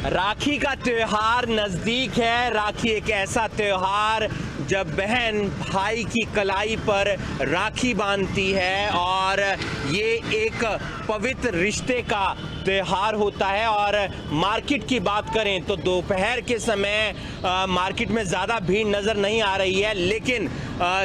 राखी का त्योहार नज़दीक है। राखी एक ऐसा त्योहार जब बहन भाई की कलाई पर राखी बांधती है और ये एक पवित्र रिश्ते का त्योहार होता है। और मार्केट की बात करें तो दोपहर के समय मार्केट में ज़्यादा भीड़ नज़र नहीं आ रही है, लेकिन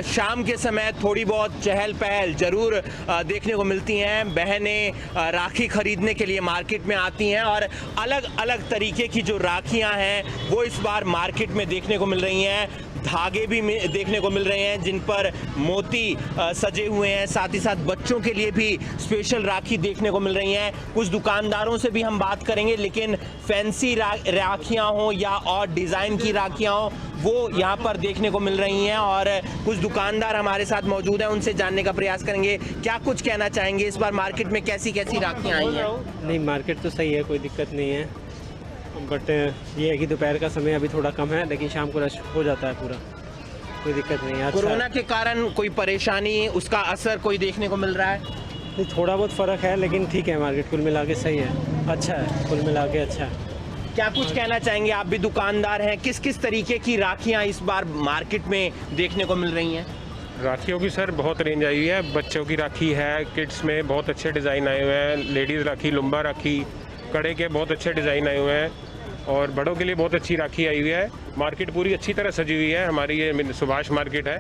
शाम के समय थोड़ी बहुत चहल पहल ज़रूर देखने को मिलती हैं। बहनें राखी खरीदने के लिए मार्केट में आती हैं और अलग अलग तरीके की जो राखियां हैं वो इस बार मार्केट में देखने को मिल रही हैं। धागे भी देखने को मिल रहे हैं जिन पर मोती सजे हुए हैं, साथ ही साथ बच्चों के लिए भी स्पेशल राखी देखने को मिल रही हैं। कुछ दुकानदारों से भी हम बात करेंगे, लेकिन फैंसी राखियां हों या और डिज़ाइन की राखियां हों वो यहाँ पर देखने को मिल रही हैं। और कुछ दुकानदार हमारे साथ मौजूद हैं, उनसे जानने का प्रयास करेंगे क्या कुछ कहना चाहेंगे। इस बार मार्केट में कैसी कैसी राखियाँ आई हैं? नहीं, मार्केट तो सही है, कोई दिक्कत नहीं है, बट ये है कि दोपहर का समय अभी थोड़ा कम है, लेकिन शाम को रश हो जाता है पूरा, कोई दिक्कत नहीं है। कोरोना के कारण कोई परेशानी, उसका असर कोई देखने को मिल रहा है? नहीं, थोड़ा बहुत फ़र्क है, लेकिन ठीक है, मार्केट कुल मिला के सही है, अच्छा है, कुल मिला के अच्छा है। क्या कुछ कहना चाहेंगे? आप भी दुकानदार हैं, किस किस तरीके की राखियाँ इस बार मार्केट में देखने को मिल रही हैं? राखियों की सर बहुत रेंज आई हुई है। बच्चों की राखी है, किड्स में बहुत अच्छे डिज़ाइन आए हुए हैं, लेडीज़ राखी, लुम्बा राखी, कड़े के बहुत अच्छे डिज़ाइन आए हुए हैं और बड़ों के लिए बहुत अच्छी राखी आई हुई है। मार्केट पूरी अच्छी तरह सजी हुई है। हमारी ये सुभाष मार्केट है।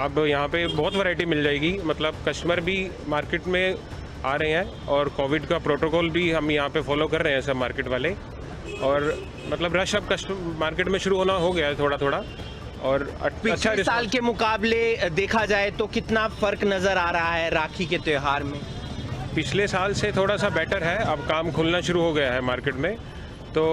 अब यहाँ पे बहुत वैरायटी मिल जाएगी, मतलब कस्टमर भी मार्केट में आ रहे हैं और कोविड का प्रोटोकॉल भी हम यहाँ पे फॉलो कर रहे हैं सब मार्केट वाले। और मतलब रश अब मार्केट में शुरू होना हो गया है थोड़ा थोड़ा। और पिछले साल के मुकाबले देखा जाए तो कितना फ़र्क नज़र आ रहा है राखी के त्यौहार में? पिछले साल से थोड़ा सा बेटर है, अब काम खुलना शुरू हो गया है मार्केट में, तो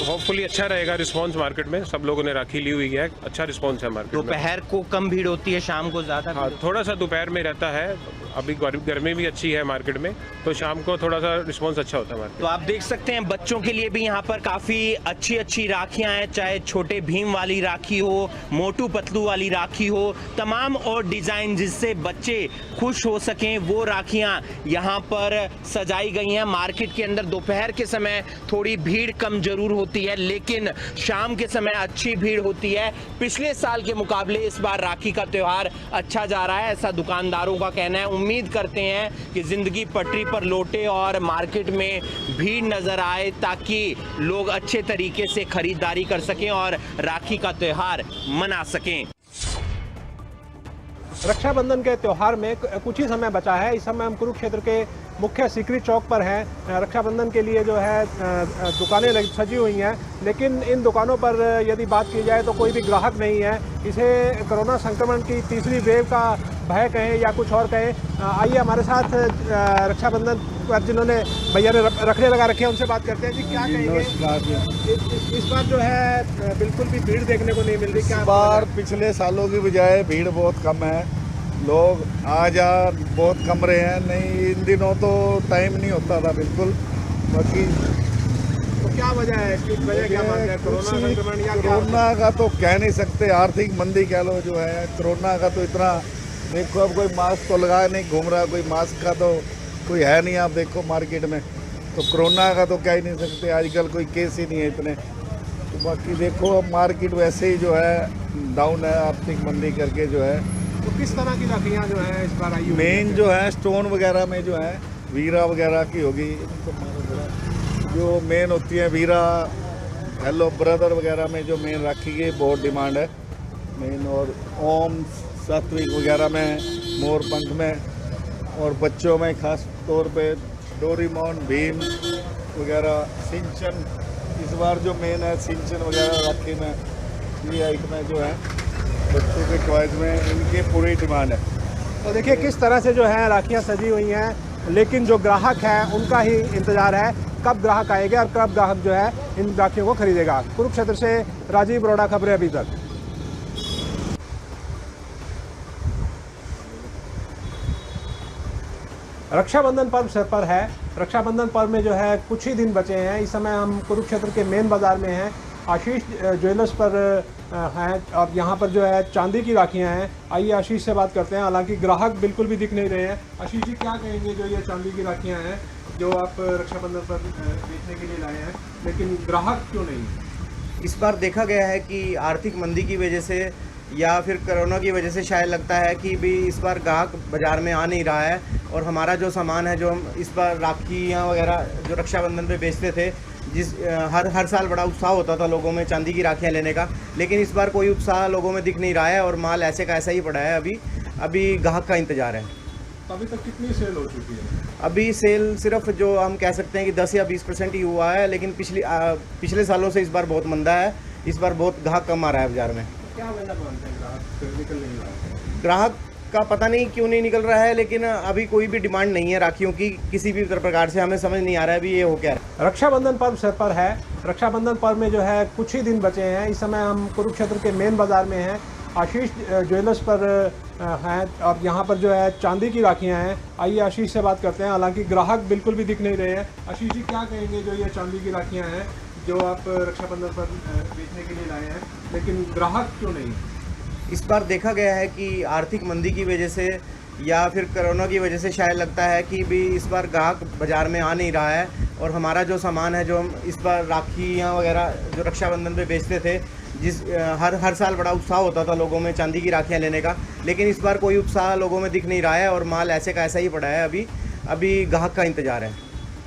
होपफुली अच्छा रहेगा रिस्पांस मार्केट में। सब लोगों ने राखी ली हुई है, अच्छा रिस्पांस है मार्केट में। दोपहर को कम भीड़ होती है, शाम को ज़्यादा? हाँ, थोड़ा सा दोपहर में रहता है। अभी गर्मी भी अच्छी है मार्केट में, तो शाम को थोड़ा सा रिस्पांस अच्छा होता है मार्केट। तो आप देख सकते हैं बच्चों के लिए भी यहाँ पर काफ़ी अच्छी अच्छी राखियाँ हैं, चाहे छोटे भीम वाली राखी हो, मोटू पतलू वाली राखी हो, तमाम और डिज़ाइन जिससे बच्चे खुश हो सकें वो राखियाँ यहाँ पर सजाई गई हैं। मार्केट के अंदर दोपहर के समय थोड़ी भीड़ कम जरूर होती है, लेकिन शाम के समय अच्छी भीड़ होती है। पिछले साल के मुकाबले इस बार राखी का त्यौहार अच्छा जा रहा है, ऐसा दुकानदारों का कहना है। उम्मीद करते हैं कि जिंदगी पटरी पर लौटे और मार्केट में भीड़ नजर आए ताकि लोग अच्छे तरीके से खरीदारी कर सकें और राखी का त्यौहार मना सकें। रक्षाबंधन के त्यौहार में कुछ ही समय बचा है। इस समय हम कुरुक्षेत्र के मुख्य सीकरी चौक पर हैं। रक्षाबंधन के लिए जो है दुकानें सजी हुई हैं, लेकिन इन दुकानों पर यदि बात की जाए तो कोई भी ग्राहक नहीं है। इसे कोरोना संक्रमण की तीसरी वेव का भय कहें या कुछ और कहें। आइए हमारे साथ रक्षाबंधन पर जिन्होंने भैया ने रखड़े लगा रखे हैं उनसे बात करते हैं। जी क्या कहेंगे? इस बार जो है बिल्कुल भी भीड़ देखने को नहीं मिल रही, क्या बार पिछले सालों की बजाय भीड़ बहुत कम है, लोग आ जा बहुत कम रहे हैं। नहीं, इन दिनों तो टाइम नहीं होता था बिल्कुल। बाकी तो क्या वजह है? इसकी वजह क्या मानते हैं? कोरोना संक्रमण या कोरोना का तो कह नहीं सकते, आर्थिक मंदी कह लो जो है। कोरोना का तो इतना देखो, अब कोई मास्क तो लगा नहीं घूम रहा, कोई मास्क का तो कोई है नहीं। आप देखो मार्केट में तो कोरोना का तो कह ही नहीं सकते, आजकल कोई केस ही नहीं है इतने। तो बाकी देखो अब मार्केट वैसे ही जो है डाउन है, आर्थिक मंदी करके जो है। तो किस तरह की राखियाँ जो है इस बार आई? मेन जो है स्टोन वगैरह में जो है वीरा वगैरह की होगी, जो मेन होती है वीरा, हेलो ब्रदर वगैरह में जो मेन राखी की बहुत डिमांड है मेन। और ओम सात्विक वगैरह में, मोर पंख में, और बच्चों में खास तौर पे डोरीमोन, भीम वगैरह, सिंचन। इस बार जो मेन है सिंचन वगैरह राखी में, ये आइटमें जो है बच्चों के टॉयज में इनकी पूरी डिमांड है। तो देखिए किस तरह से जो है राखियाँ सजी हुई हैं, लेकिन जो ग्राहक है उनका ही इंतज़ार है कब ग्राहक आएगा और कब ग्राहक जो है इन राखियों को खरीदेगा। कुरुक्षेत्र से राजीव अरोड़ा, खबरें अभी तक। रक्षाबंधन पर्व सर पर है। रक्षाबंधन पर्व में जो है कुछ ही दिन बचे हैं। इस समय हम कुरुक्षेत्र के मेन बाज़ार में हैं। आशीष ज्वेलर्स पर हैं और यहाँ पर जो है चांदी की राखियाँ हैं। आइए आशीष से बात करते हैं, हालांकि ग्राहक बिल्कुल भी दिख नहीं रहे हैं। आशीष जी क्या कहेंगे, जो ये चांदी की राखियाँ हैं जो आप रक्षाबंधन पर बेचने के लिए लाए हैं, लेकिन ग्राहक क्यों नहीं है? इस बार देखा गया है कि आर्थिक मंदी की वजह से या फिर कोरोना की वजह से शायद लगता है कि भी इस बार ग्राहक बाज़ार में आ नहीं रहा है, और हमारा जो सामान है, जो हम इस बार राखियाँ वगैरह जो रक्षाबंधन पे बेचते थे, हर साल बड़ा उत्साह होता था लोगों में चांदी की राखियाँ लेने का, लेकिन इस बार कोई उत्साह लोगों में दिख नहीं रहा है और माल ऐसे का ऐसा ही पड़ा है। अभी ग्राहक का इंतज़ार है। तो अभी तक कितनी सेल हो चुकी है? अभी सेल सिर्फ जो हम कह सकते हैं कि 10 या 20% ही हुआ है, लेकिन पिछले सालों से इस बार बहुत मंदा है। इस बार बहुत ग्राहक कम आ रहा है बाज़ार में। क्या वजह मानते हैं ग्राहक निकल नहीं रहा है? ग्राहक का पता नहीं क्यों नहीं निकल रहा है, लेकिन अभी कोई भी डिमांड नहीं है राखियों की किसी भी प्रकार से। हमें समझ नहीं आ रहा है अभी ये हो क्या रहा है। रक्षाबंधन पर्व सर पर है। रक्षाबंधन पर्व में जो है कुछ ही दिन बचे हैं। इस समय हम कुरुक्षेत्र के मेन बाज़ार में हैं। आशीष ज्वेलर्स पर हैं और यहाँ पर जो है चांदी की राखियाँ हैं। आइए आशीष से बात करते हैं। हालांकि ग्राहक बिल्कुल भी दिख नहीं रहे हैं। आशीष जी, क्या कहेंगे जो ये चांदी की राखियाँ हैं जो आप रक्षाबंधन पर बेचने के लिए लाए हैं, लेकिन ग्राहक क्यों नहीं है? इस बार देखा गया है कि आर्थिक मंदी की वजह से या फिर कोरोना की वजह से शायद लगता है कि भी इस बार ग्राहक बाज़ार में आ नहीं रहा है, और हमारा जो सामान है, जो हम इस बार राखियाँ वगैरह जो रक्षाबंधन पे बेचते थे, हर साल बड़ा उत्साह होता था लोगों में चांदी की राखियाँ लेने का, लेकिन इस बार कोई उत्साह लोगों में दिख नहीं रहा है और माल ऐसे का ऐसा ही पड़ा है। अभी ग्राहक का इंतज़ार है।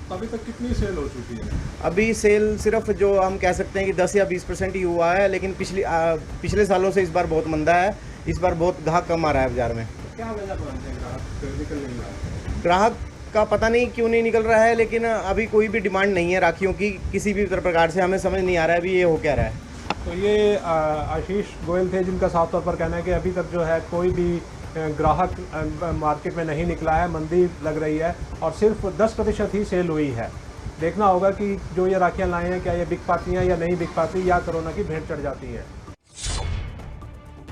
तो अभी तक कितनी सेल हो चुकी है? अभी सेल सिर्फ जो हम कह सकते हैं कि 10 या 20% ही हुआ है, लेकिन पिछले सालों से इस बार बहुत मंदा है। इस बार बहुत ग्राहक कम आ रहा है बाज़ार में। क्या वजह मानते हैं ग्राहक निकल नहीं रहा है? ग्राहक का पता नहीं क्यों नहीं निकल रहा है, लेकिन अभी कोई भी डिमांड नहीं है राखियों की किसी भी प्रकार से। हमें समझ नहीं आ रहा है अभी ये हो क्या रहा है। तो ये आशीष गोयल थे, जिनका साफ तौर पर कहना है कि अभी तक जो है कोई भी ग्राहक मार्केट में नहीं निकला है। मंदी लग रही है और सिर्फ 10% ही सेल हुई है। देखना होगा कि जो ये राखियाँ लाए हैं क्या ये बिक पाती हैं या नहीं बिक पाती, या कोरोना की भेंट चढ़ जाती हैं।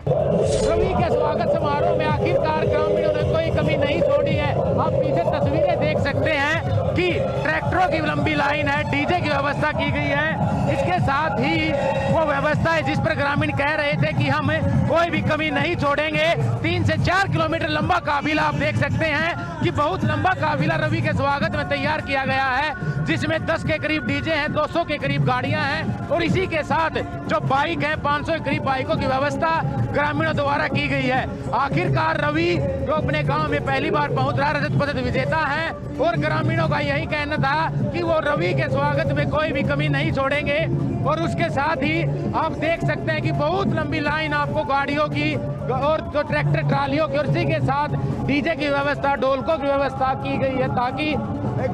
रवि के स्वागत समारोह में आखिरकार ग्रामीणों ने कोई कमी नहीं छोड़ी है। आप पीछे तस्वीरें देख सकते हैं कि ट्रैक्टरों की लंबी लाइन है, डीजे की व्यवस्था की गई है। इसके साथ ही वो व्यवस्था है जिस पर ग्रामीण कह रहे थे कि हम कोई भी कमी नहीं छोड़ेंगे। 3 से 4 किलोमीटर लंबा काफिला आप देख सकते हैं कि बहुत लंबा काफिला रवि के स्वागत में तैयार किया गया है, जिसमें 10 के करीब डीजे हैं, 200 के करीब गाड़ियां हैं, और इसी के साथ जो बाइक है 500 के करीब बाइकों की व्यवस्था ग्रामीणों द्वारा की गई है। आखिरकार रवि जो अपने गांव में पहली बार पहुंच रहा रजत पदक विजेता है, और ग्रामीणों का यही कहना था कि वो रवि के स्वागत में कोई भी कमी नहीं छोड़ेंगे। और उसके साथ ही आप देख सकते हैं कि बहुत लंबी लाइन आपको गाड़ियों की और जो ट्रैक्टर ट्रालियों की, और इसी के साथ डीजे की व्यवस्था, ढोलकों की व्यवस्था की गई है, ताकि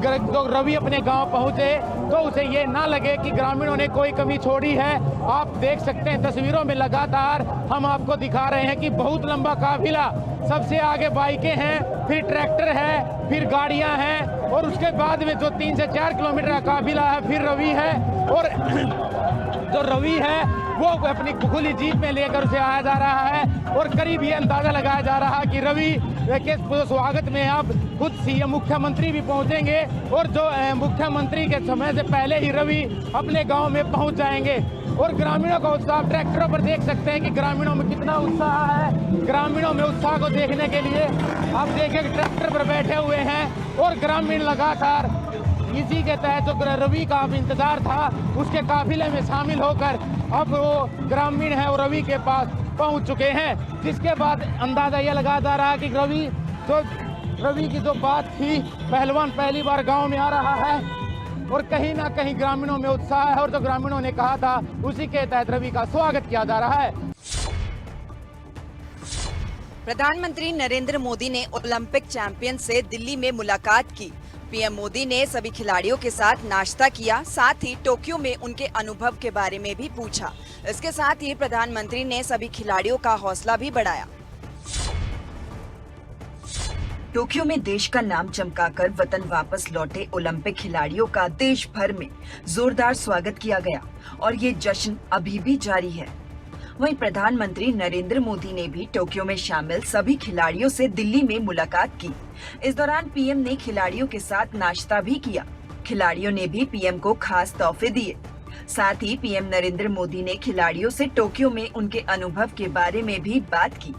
जो रवि अपने गांव पहुंचे तो उसे ये ना लगे कि ग्रामीणों ने कोई कमी छोड़ी है। आप देख सकते हैं तस्वीरों में लगातार हम आपको दिखा रहे हैं कि बहुत लंबा काफिला, सबसे आगे बाइकें हैं, फिर ट्रैक्टर है, फिर गाड़ियां हैं, और उसके बाद में जो 3 से 4 किलोमीटर का काफिला है फिर रवि है। और जो रवि है वो अपनी खुली जीप में लेकर उसे आया जा रहा है, और करीब ये अंदाजा लगाया जा रहा है कि रवि के स्वागत में अब खुद सीएम मुख्यमंत्री भी पहुंचेंगे, और जो मुख्यमंत्री के समय से पहले ही रवि अपने गांव में पहुंच जाएंगे। और ग्रामीणों का उत्साह ट्रैक्टरों पर देख सकते हैं कि ग्रामीणों में कितना उत्साह है। ग्रामीणों में उत्साह को देखने के लिए आप देखें कि ट्रैक्टर पर बैठे हुए हैं, और ग्रामीण लगातार इसी के तहत जो रवि का अब इंतजार था उसके काफिले में शामिल होकर अब वो ग्रामीण है और रवि के पास पहुंच चुके हैं। जिसके बाद अंदाजा यह लगाया जा रहा है कि रवि की जो बात थी, पहलवान पहली बार गांव में आ रहा है, और कहीं ना कहीं ग्रामीणों में उत्साह है, और जो ग्रामीणों ने कहा था उसी के तहत रवि का स्वागत किया जा रहा है। प्रधानमंत्री नरेंद्र मोदी ने ओलंपिक चैंपियन से दिल्ली में मुलाकात की। पीएम मोदी ने सभी खिलाड़ियों के साथ नाश्ता किया, साथ ही टोक्यो में उनके अनुभव के बारे में भी पूछा। इसके साथ ही प्रधानमंत्री ने सभी खिलाड़ियों का हौसला भी बढ़ाया। टोक्यो में देश का नाम चमकाकर वतन वापस लौटे ओलंपिक खिलाड़ियों का देश भर में जोरदार स्वागत किया गया, और ये जश्न अभी भी जारी है। वहीं प्रधानमंत्री नरेंद्र मोदी ने भी टोक्यो में शामिल सभी खिलाड़ियों से दिल्ली में मुलाकात की। इस दौरान पीएम ने खिलाड़ियों के साथ नाश्ता भी किया। खिलाड़ियों ने भी पीएम को खास तोहफे दिए। साथ ही पीएम नरेंद्र मोदी ने खिलाड़ियों से टोक्यो में उनके अनुभव के बारे में भी बात की।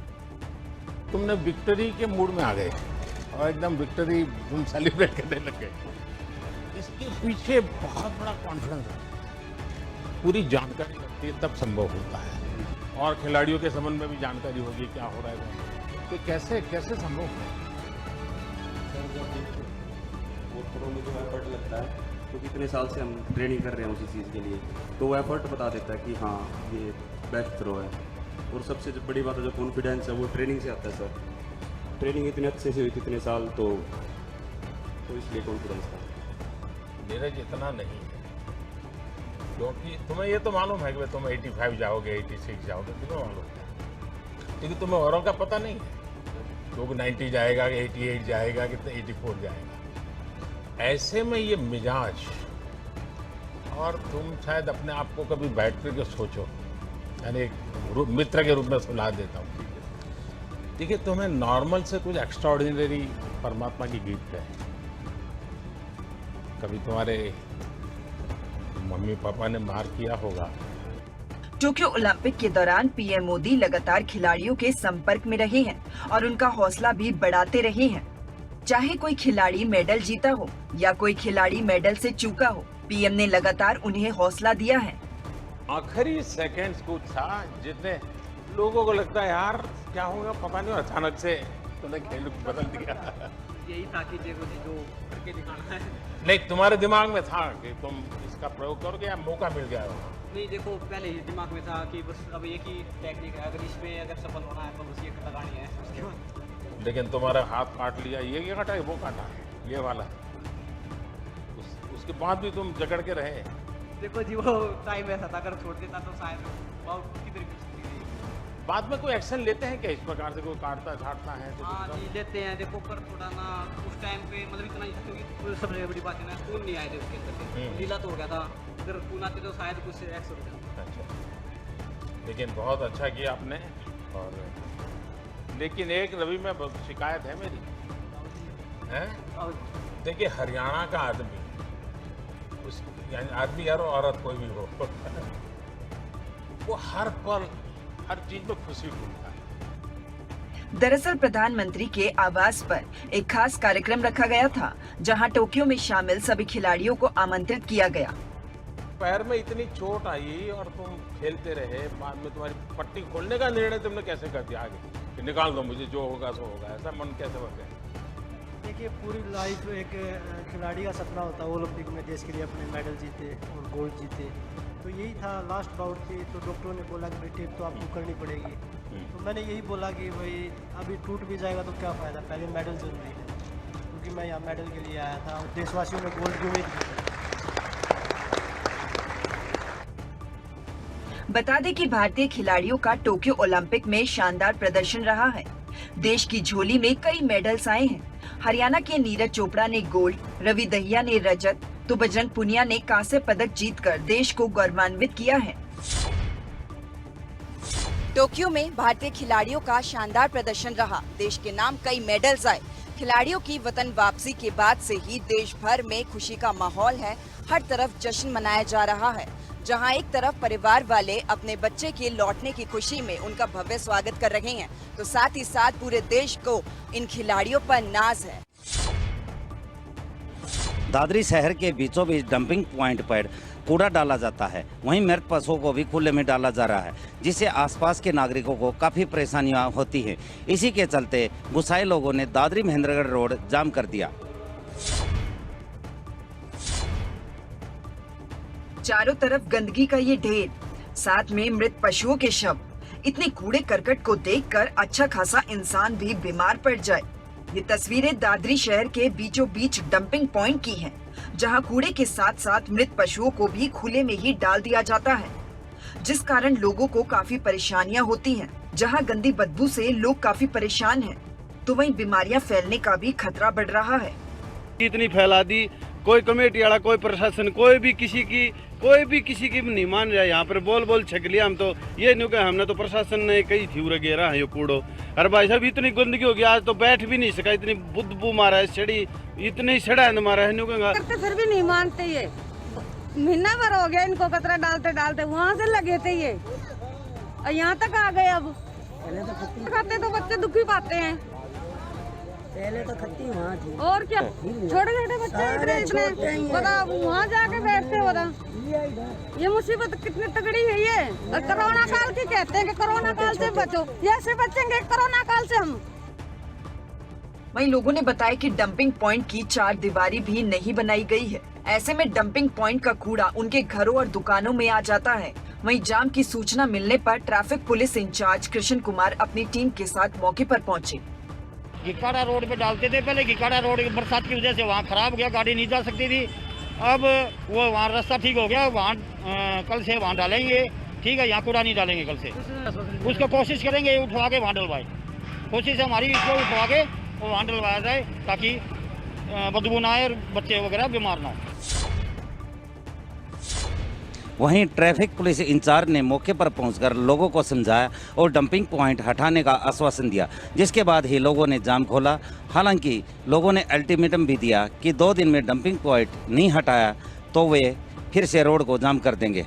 तुमने विक्ट्री के मूड में आ गए और एकदम विक्ट्री तुम सेलिब्रेट करने लग गए। इसके पीछे बहुत बड़ा कॉन्फिडेंस है, पूरी जानकारी होती है तब संभव होता है। और खिलाड़ियों के संबंध में भी जानकारी होगी क्या हो रहा है, तो कैसे कैसे संभव है। में जो एफर्ट लगता है, तो कितने साल से हम ट्रेनिंग कर रहे हैं उसी चीज़ के लिए, तो वो एफर्ट बता देता है कि हाँ ये बेस्ट थ्रो है। और सबसे बड़ी बात है जो कॉन्फिडेंस है वो ट्रेनिंग से आता है सर। ट्रेनिंग इतने अच्छे से हुई थी इतने साल, तो इसलिए कॉन्फिडेंस था। नीरज इतना नहीं है, क्योंकि तुम्हें ये तो मालूम है कि तुम 85 जाओगे, 86 जाओगे, तुम्हें मालूम है, लेकिन तुम्हें औरों का पता नहीं है। लोग 90 जाएगा, 88 जाएगा, कितना 84 जाएगा। ऐसे में ये मिजाज, और तुम शायद अपने आप को कभी बैठ कर के सोचो, यानी एक मित्र के रूप में सलाह देता हूँ। देखिए, तुम्हें नॉर्मल से कुछ एक्स्ट्राऑर्डिनरी परमात्मा की गिफ्ट है। कभी तुम्हारे मम्मी पापा ने मार किया होगा। टोक्यो ओलंपिक के दौरान पीएम मोदी लगातार खिलाड़ियों के संपर्क में रहे हैं और उनका हौसला भी बढ़ाते रहे हैं। चाहे कोई खिलाड़ी मेडल जीता हो या कोई खिलाड़ी मेडल से चूका हो, पीएम ने लगातार उन्हें हौसला दिया है। आखिरी सेकंड्स कुछ था जितने लोगों को लगता है यार क्या होगा पता नहीं, और अचानक से तूने खेल बदल दिया। यही था कि जो करके दिखाना है। नहीं, तुम्हारे दिमाग में था कि तुम इसका प्रयोग करोगे या मौका मिल गया होगा? नहीं, देखो पहले ही दिमाग में था कि बस अब एक ही टेक्निक है, अगर इसमें अगर सफल होना है तो बस ये लगानी है। उसके बाद लेकिन तुम्हारा हाथ काट लिया, ये काटा, वो काटा, ये वाला। उसके बाद भी तुम जकड़ के रहे। देखो जी, वो टाइम ऐसा था, अगर छोड़ देता तो शायद बहुत किधर बाद में कोई एक्शन लेते हैं क्या इस प्रकार से? कोई काटता छाटता है तो? हाँ जी, लेते हैं। देखो पर थोड़ा ना उस टाइम पे मतलब इतना, क्योंकि सबसे बड़ी बात है ना, खून नहीं आए थे उसके अंदर, ढीला तो हो गया था। अगर खून आते तो शायद कुछ एक्शन हो जाता। अच्छा, लेकिन बहुत अच्छा किया आपने। और लेकिन एक रवि में शिकायत है मेरी, है? देखिए, हरियाणा का आदमी, उस यानी आदमी यार औरत कोई भी हो, वो हर पल हर चीज में खुशी ढूंढता है। दरअसल प्रधानमंत्री के आवास पर एक खास कार्यक्रम रखा गया था, जहां टोक्यो में शामिल सभी खिलाड़ियों को आमंत्रित किया गया। पैर में इतनी चोट आई और तुम खेलते रहे, बाद में तुम्हारी पट्टी खोलने का निर्णय तुमने कैसे कर दिया आगे कि निकाल दो मुझे, जो होगा सो होगा, ऐसा मन कैसे बन गया? देखिए, पूरी लाइफ एक खिलाड़ी का सपना होता है ओलंपिक में देश के लिए अपने मेडल जीते और गोल्ड जीते, तो यही था। लास्ट बाउट थी तो डॉक्टरों ने बोला कि भाई टेप तो आपको करनी पड़ेगी, तो मैंने यही बोला कि भाई अभी टूट भी जाएगा तो क्या फ़ायदा, पहले मेडल जरूरी है, क्योंकि मैं यहाँ मेडल के लिए आया था और देशवासियों ने गोल्ड की उम्मीद की। बता दें कि भारतीय खिलाड़ियों का टोक्यो ओलंपिक में शानदार प्रदर्शन रहा है। देश की झोली में कई मेडल्स आए हैं। हरियाणा के नीरज चोपड़ा ने गोल्ड, रवि दहिया ने रजत, तो बजरंग पुनिया ने कांस्य पदक जीतकर देश को गौरवान्वित किया है। टोक्यो में भारतीय खिलाड़ियों का शानदार प्रदर्शन रहा। देश के नाम कई मेडल्स आए। खिलाड़ियों की वतन वापसी के बाद से ही देश भर में खुशी का माहौल है। हर तरफ जश्न मनाया जा रहा है। जहां एक तरफ परिवार वाले अपने बच्चे के लौटने की खुशी में उनका भव्य स्वागत कर रहे हैं, तो साथ ही साथ पूरे देश को इन खिलाड़ियों पर नाज है। दादरी शहर के बीचों बीच डंपिंग पॉइंट पर कूड़ा डाला जाता है, वहीं मृत पशुओं को भी खुले में डाला जा रहा है, जिससे आसपास के नागरिकों को काफ़ी परेशानियां होती हैं। इसी के चलते गुस्साए लोगों ने दादरी महेंद्रगढ़ रोड जाम कर दिया। चारों तरफ गंदगी का ये ढेर, साथ में मृत पशुओं के शव। इतने कूड़े करकट को देखकर अच्छा खासा इंसान भी बीमार पड़ जाए। ये तस्वीरें दादरी शहर के बीचों बीच डंपिंग पॉइंट की हैं, जहां कूड़े के साथ साथ मृत पशुओं को भी खुले में ही डाल दिया जाता है, जिस कारण लोगों को काफी परेशानियां होती हैं। जहां गंदी बदबू से लोग काफी परेशान हैं, तो वहीं बीमारियां फैलने का भी खतरा बढ़ रहा है। इतनी फैला दी, कोई कमेटी वाला, कोई प्रशासन, कोई भी किसी की नहीं मान रहा है। यहाँ पर बोल छक लिया हम तो ये नहीं कहा, हमने तो प्रशासन ने कई थी उरे घेरा है ये कूड़ो। अरे भाई साहब, इतनी गंदगी हो गई, आज तो बैठ भी नहीं सका, इतनी बुदबू मारा है, छड़ी इतनी सड़ा है मारा है, नहीं कहूँगा। फिर भी नहीं मानते, ये महीना भर हो गया इनको कचरा डालते वहाँ से लगे थे ये, और यहाँ तक आ गए। अब खाते तो बच्चे दुखी पाते हैं, पहले तो खत्ती वहाँ थी। और क्या छोटे छोटे बच्चे इतने बता वहाँ जाके बैठते हो ये मुसीबत कितनी तगड़ी है ये। और कोरोना काल की कहते हैं कि कोरोना काल से बचो, ऐसे बचेंगे कोरोना काल से हम। वहीं लोगों ने बताया कि डंपिंग पॉइंट की 4 दीवारी भी नहीं बनाई गई है। ऐसे में डंपिंग पॉइंट का कूड़ा उनके घरों और दुकानों में आ जाता है। वहीं जाम की सूचना मिलने पर traffic police incharge Krishna Kumar अपनी टीम के साथ मौके पर पहुंचे। गिकाड़ा रोड पे डालते थे पहले, गिकाड़ा रोड बरसात की वजह से वहाँ खराब हो गया, गाड़ी नहीं जा सकती थी। अब वो वहाँ रास्ता ठीक हो गया, वहाँ कल से वहाँ डालेंगे। ठीक है, यहाँ कूड़ा नहीं डालेंगे कल से। उसको कोशिश करेंगे उठवा के वहाँ डलवाए। कोशिश हमारी इसको उठवा के और वहाँ डलवाया जाए ताकि बदबू ना आए और बच्चे वगैरह बीमार ना हो। वहीं ट्रैफिक पुलिस इंचार्ज ने मौके पर पहुंचकर लोगों को समझाया और डंपिंग पॉइंट हटाने का आश्वासन दिया, जिसके बाद ही लोगों ने जाम खोला। हालांकि लोगों ने अल्टीमेटम भी दिया कि 2 दिन में डंपिंग पॉइंट नहीं हटाया तो वे फिर से रोड को जाम कर देंगे।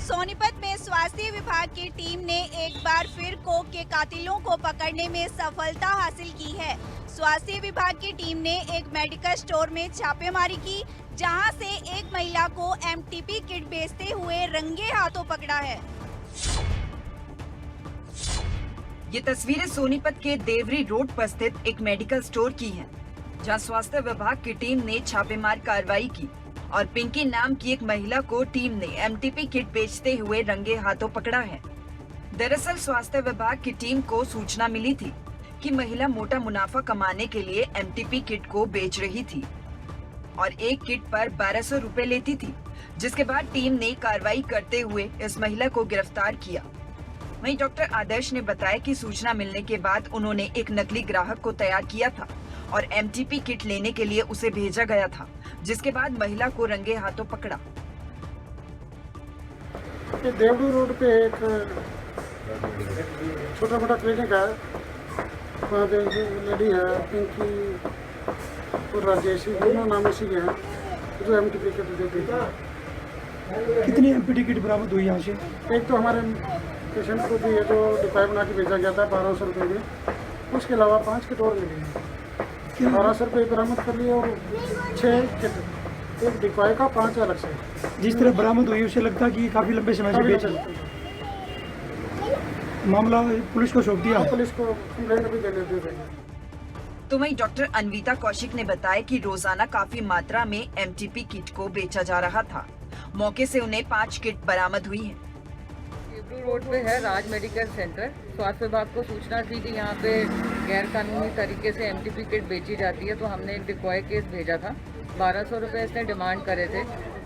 सोनीपत में स्वास्थ्य विभाग की टीम ने एक बार फिर कोक के कातिलों को पकड़ने में सफलता हासिल की है। स्वास्थ्य विभाग की टीम ने एक मेडिकल स्टोर में छापेमारी की, जहां से एक महिला को एमटीपी किट बेचते हुए रंगे हाथों पकड़ा है। ये तस्वीरें सोनीपत के देवरी रोड पर स्थित एक मेडिकल स्टोर की हैं, जहां स्वास्थ्य विभाग की टीम ने छापेमार कार्रवाई की और पिंकी नाम की एक महिला को टीम ने एमटीपी किट बेचते हुए रंगे हाथों पकड़ा है। दरअसल स्वास्थ्य विभाग की टीम को सूचना मिली थी कि महिला मोटा मुनाफा कमाने के लिए एमटीपी किट को बेच रही थी और एक किट पर 1200 रुपए लेती थी, जिसके बाद टीम ने कार्रवाई करते हुए इस महिला को गिरफ्तार किया। वहीं डॉक्टर आदर्श ने बताया कि सूचना मिलने के बाद उन्होंने एक नकली ग्राहक को तैयार किया था और एमटीपी किट लेने के लिए उसे भेजा गया था, जिसके बाद महिला को रंगे हाथों पकड़ा। देवरी रोड पे एक छोटा मोटा क्लिनिक है, वहाँ पे लेडी है पिंकी और राजेश, दोनों नाम इसी के हैं, जो एमटीपी किट देती है। कितनी एमटीपी किट बरामद हुई यहाँ से? एक तो हमारे पेशेंट को भी है जो डिब्बा बना के भेजा गया था 1200 रुपये में, उसके अलावा 5 किट और मिली है। 1200 रुपये बरामद कर लिए और 6 किट, एक डिब्बा का 5 अलग से। जिस तरह बरामद हुई उससे लगता है कि काफ़ी लंबे समय से बेच मामला पुलिस को सौंप दिया। पुलिस को कंप्लेंट भी देने दे देंगे। तो वहीं डॉक्टर अनविता कौशिक ने बताया कि रोजाना काफी मात्रा में एमटीपी किट को बेचा जा रहा था। मौके से उन्हें 5 किट बरामद हुई हैं। देवरी रोड पे है राज मेडिकल सेंटर। स्वास्थ्य विभाग को सूचना थी कि यहाँ पे गैर कानूनी तरीके से एमटीपी किट बेची जाती है, तो हमने एक डिकॉय केस भेजा था। 1200 रुपये इसने डिमांड करे थे,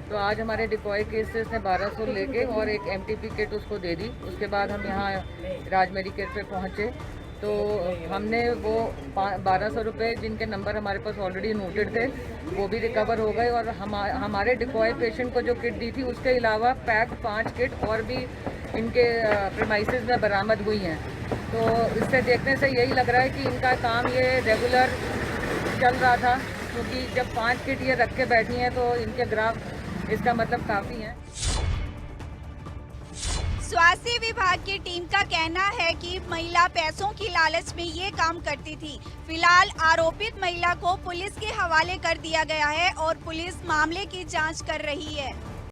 तो आज हमारे डिकॉय केस से इसने 1200 लेके और एक एमटीपी किट उसको दे दी। उसके बाद हम यहाँ राज मेडिकल पे पहुँचे तो हमने वो 1200 रुपये जिनके नंबर हमारे पास ऑलरेडी नोटेड थे वो भी रिकवर हो गए और हमारे डिकॉय पेशेंट को जो किट दी थी उसके अलावा पैक्ड 5 किट और भी इनके प्रीमाइसेस में बरामद हुई हैं। तो इससे देखने से यही लग रहा है कि इनका काम ये रेगुलर चल रहा था, क्योंकि जब 5 किट ये रख के बैठी हैं तो इनके ग्राहक इसका मतलब काफ़ी हैं। स्वास्थ्य विभाग की टीम का कहना है कि महिला पैसों की लालच में ये काम करती थी। फिलहाल आरोपित महिला को पुलिस के हवाले कर दिया गया है और पुलिस मामले की जांच कर रही है।